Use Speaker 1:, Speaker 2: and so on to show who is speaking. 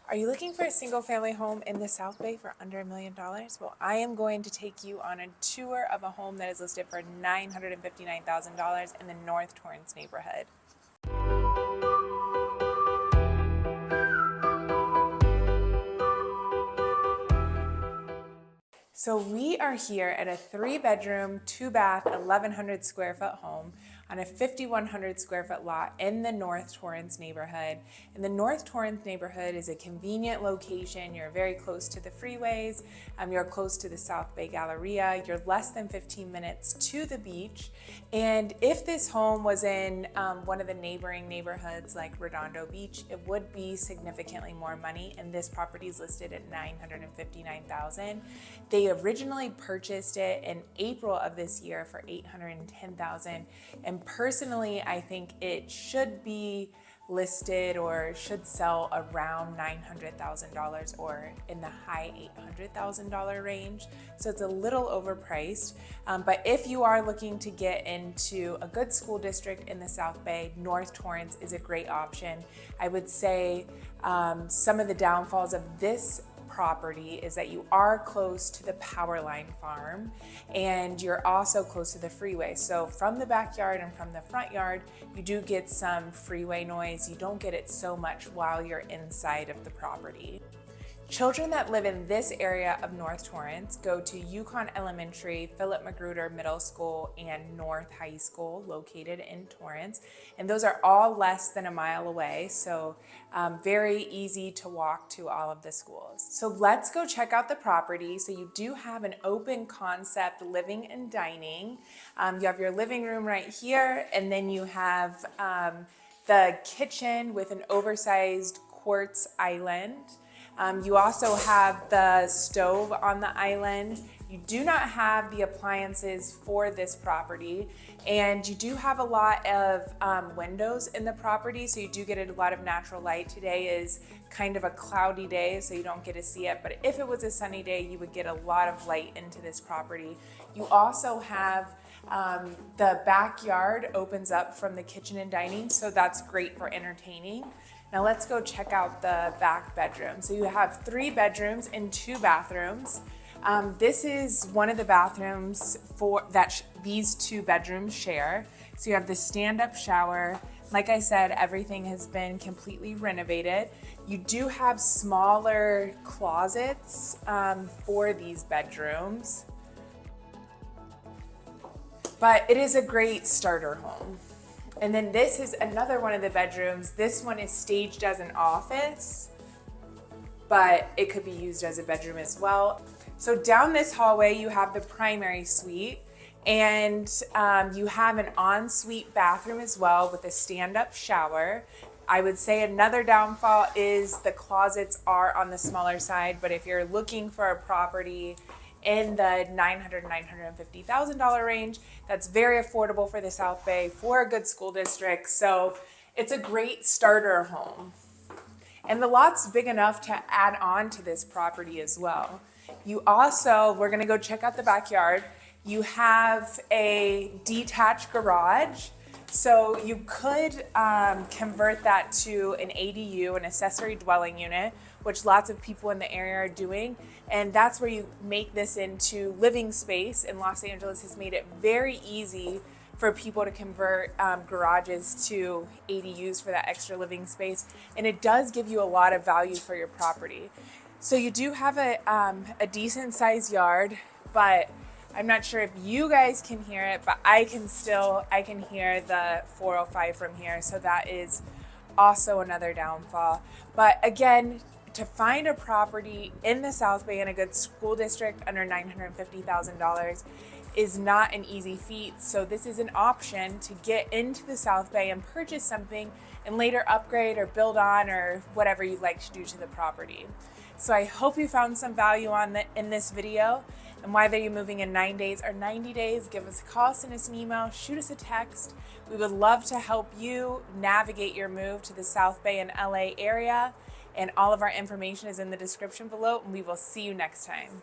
Speaker 1: Are you looking for a single family home in the South Bay for under $1 million? Well, I am going to take you on a tour of a home that is listed for $959,000 in the North Torrance neighborhood. So we are here at a 3-bedroom, 2-bath, 1,100 square foot home on a 5,100 square foot lot in the North Torrance neighborhood. And the North Torrance neighborhood is a convenient location. You're very close to the freeways. You're close to the South Bay Galleria. You're less than 15 minutes to the beach. And if this home was in one of the neighboring neighborhoods like Redondo Beach, it would be significantly more money. And this property is listed at $959,000. They originally purchased it in April of this year for $810,000. And personally, I think it should be listed or should sell around $900,000 or in the high $800,000 range. So it's a little overpriced. But if you are looking to get into a good school district in the South Bay, North Torrance is a great option. I would say some of the downfalls of this property is that you are close to the power line farm and you're also close to the freeway. So from the backyard and from the front yard, you do get some freeway noise. You don't get it so much while you're inside of the property. Children that live in this area of North Torrance go to Yukon Elementary, Philip Magruder Middle School, and North High School located in Torrance. And those are all less than a mile away, so very easy to walk to all of the schools. So let's go check out the property. So you do have an open concept living and dining. You have your living room right here, and then you have the kitchen with an oversized quartz island. You also have the stove on the island. You do not have the appliances for this property, and you do have a lot of windows in the property, so you do get a lot of natural light. Today is kind of a cloudy day, so you don't get to see it, but if it was a sunny day, you would get a lot of light into this property. You also have the backyard opens up from the kitchen and dining, so that's great for entertaining. Now let's go check out the back bedroom. So you have 3 bedrooms and 2 bathrooms. This is one of the bathrooms that these 2 bedrooms share. So you have the stand-up shower. Like I said, everything has been completely renovated. You do have smaller closets for these bedrooms, but it is a great starter home. And then this is another one of the bedrooms. This one is staged as an office, but it could be used as a bedroom as well. So down this hallway, you have the primary suite, and you have an ensuite bathroom as well with a stand-up shower. I would say another downfall is the closets are on the smaller side, but if you're looking for a property in the $950,000 range, that's very affordable for the South Bay, for a good school district. So it's a great starter home. And the lot's big enough to add on to this property as well. You also, we're gonna go check out the backyard. You have a detached garage. So you could convert that to an ADU, an accessory dwelling unit, which lots of people in the area are doing. And that's where you make this into living space. And Los Angeles has made it very easy for people to convert garages to ADUs for that extra living space. And it does give you a lot of value for your property. So you do have a decent sized yard, but I'm not sure if you guys can hear it, but I can hear the 405 from here. So that is also another downfall. But again, to find a property in the South Bay in a good school district under $950,000 is not an easy feat. So this is an option to get into the South Bay and purchase something and later upgrade or build on or whatever you'd like to do to the property. So I hope you found some value in this video. And whether you're moving in 9 days or 90 days, give us a call, send us an email, shoot us a text. We would love to help you navigate your move to the South Bay and LA area. And all of our information is in the description below, and we will see you next time.